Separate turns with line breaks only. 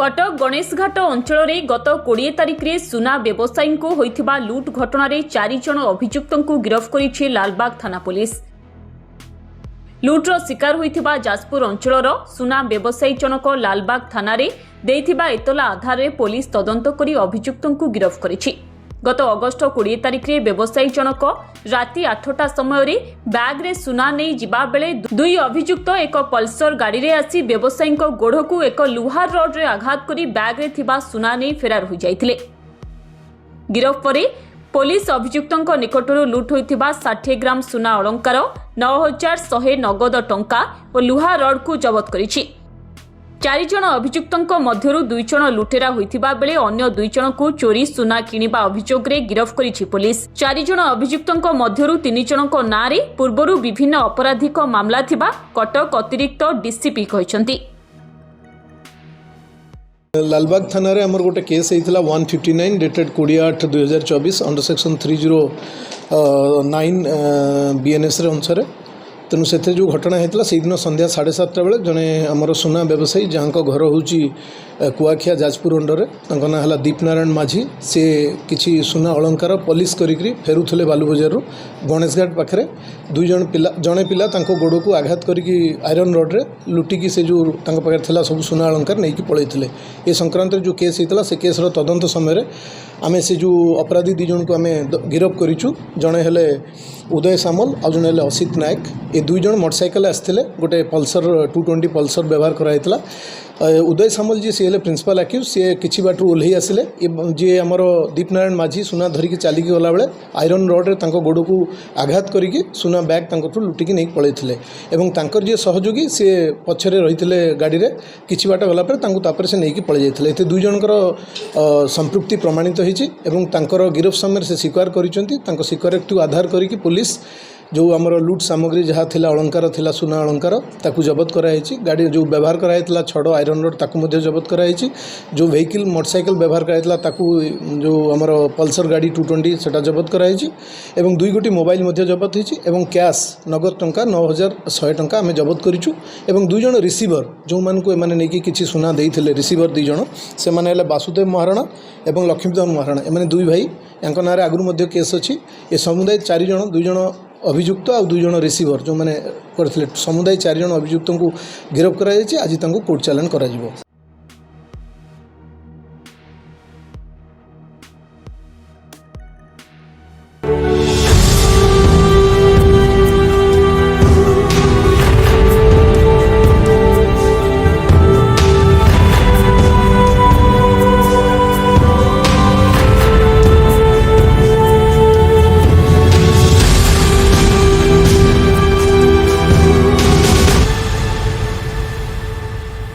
कटक गणेशघाट अंचल में गत 20 तारिख में सुना व्यवसायी को होइथिबा लुट घटना 4 जन अभियुक्तों को गिरफ्त करिछि लालबाग थाना पुलिस। लुट्र शिकार होइथिबा जाजपुर अंचल सुना व्यवसायी जनक लालबाग थाना रे देइथिबा एतला आधार में पुलिस तदंत करी अभियुक्तों को गिरफ्त करिछि। गत अगस्ट 20 तारिख में व्यवसायी जनक राति 8टा समय बैग रे सुना नहीं जिबा बेले दुई अभियुक्त एक पल्सर गाड़ी रे आसी व्यवसायी गोड़ को एक लुहार रड रे आघात करी बैग रे थिबा सुना नहीं फेरार हो जाइथिले। गिरफ परे पुलिस अभियुक्तों निकटरू लुट होइथिबा 60 ग्राम सुना अलंकार 9100 नगद टंका और लुहा रड को जबत करिछि। 4 जन अभियुक्तों मध्यरु 2 जन लुटेरा होइथिबा बेले अन्य 2 जन को चोरी सुना किनिबा अभियोग रे गिरफ करिछि पुलिस। 4 जन अभियुक्तों मध्यरु 3 जनक नाँ रे पूर्वरु विभिन्न अपराधिक मामला थिबा कटक अतिरिक्त डीसीपी कहिसंती।
लालबाग थाना रे हमर गोटे केस हेइतला 159 डेटेड 28/2024 अंडर सेक्शन 309 बीएनएस रे अनुसार। तेणु से जो घटना होता से दिन संध्या 7:30 बेले जड़े आमर सुना व्यवसायी जहाँ घर हूँ कुआखिया जाजपुर अंडर ना है दीप नारायण माझी सी किसी सुना अलंकार पॉलिश करी फेरुले बालुबजार गणेशघाट पाखे जड़े पिला गोड़ को आघात करी आयरन रड्रे लुटिकी से जो पाखे था सब सुना अलंकार नहीं पलैते। ये संक्रांत जो केस होता से केस तदंत समय आम से जो अपराधी 2 जन को आम गिरफ करूँ। जड़े हेले उदय सामल आ जड़े हेले असित नायक। ये 2 जन मोटरसाइकेल आसते गोटे पल्सर 220 पल्सर व्यवहार कराइला। उदय सामल जी सी प्रिंसिपल आक्यूज सी किसी बाटर ओह्ल आसिले जी आमर दीप नारायण माझी सुना धरिकी चलिकी गला बेले आयरन रड्रे गोड़ को आघात करी सुना बैग लुटिकी नहीं पलैते। जी सहयोगी सी पछरे रही गाड़ी में किसी बाट गलापर से नहीं पलि जाते। ये 2 जनकर संपृक्ति प्रमाणित होती गिरफ समय से स्वीकार कर स्वीकारोक्ति आधार करी पुलिस जो आमर लुट सामग्री जहाँ थिला अलंकार थिला सुना अलंकार ताकू जबत कराई। गाड़ी जो व्यवहार कराइला छड़ आयरन रड ताकू मध्य जबत कराई। जो वेहिकल मोटरसाइकेल व्यवहार कराइला ताकू जो आमर पल्सर गाड़ी 220 सेटा जबत कराई। 2 गोटी मोबाइल मध्य जबत होती कैश नगद टंका 9100 टंका आम जबत करूँ। 2 जन रिसीवर जो मान को एमाने नहीं किसी सुना देते रिसीवर 2 जन से माने वासुदेव महाराणा और लक्ष्मीधर महाराणा एमाने 2 भाई या ना आगुरी केस अच्छी। ये समुदाय 4 जन 2 जन अभियुक्त आ 2 जन रिसीवर जो मैंने करते समुदाय 4 जन अभियुक्तों को गिरफ कराई। आज कोर्ट चालान करा।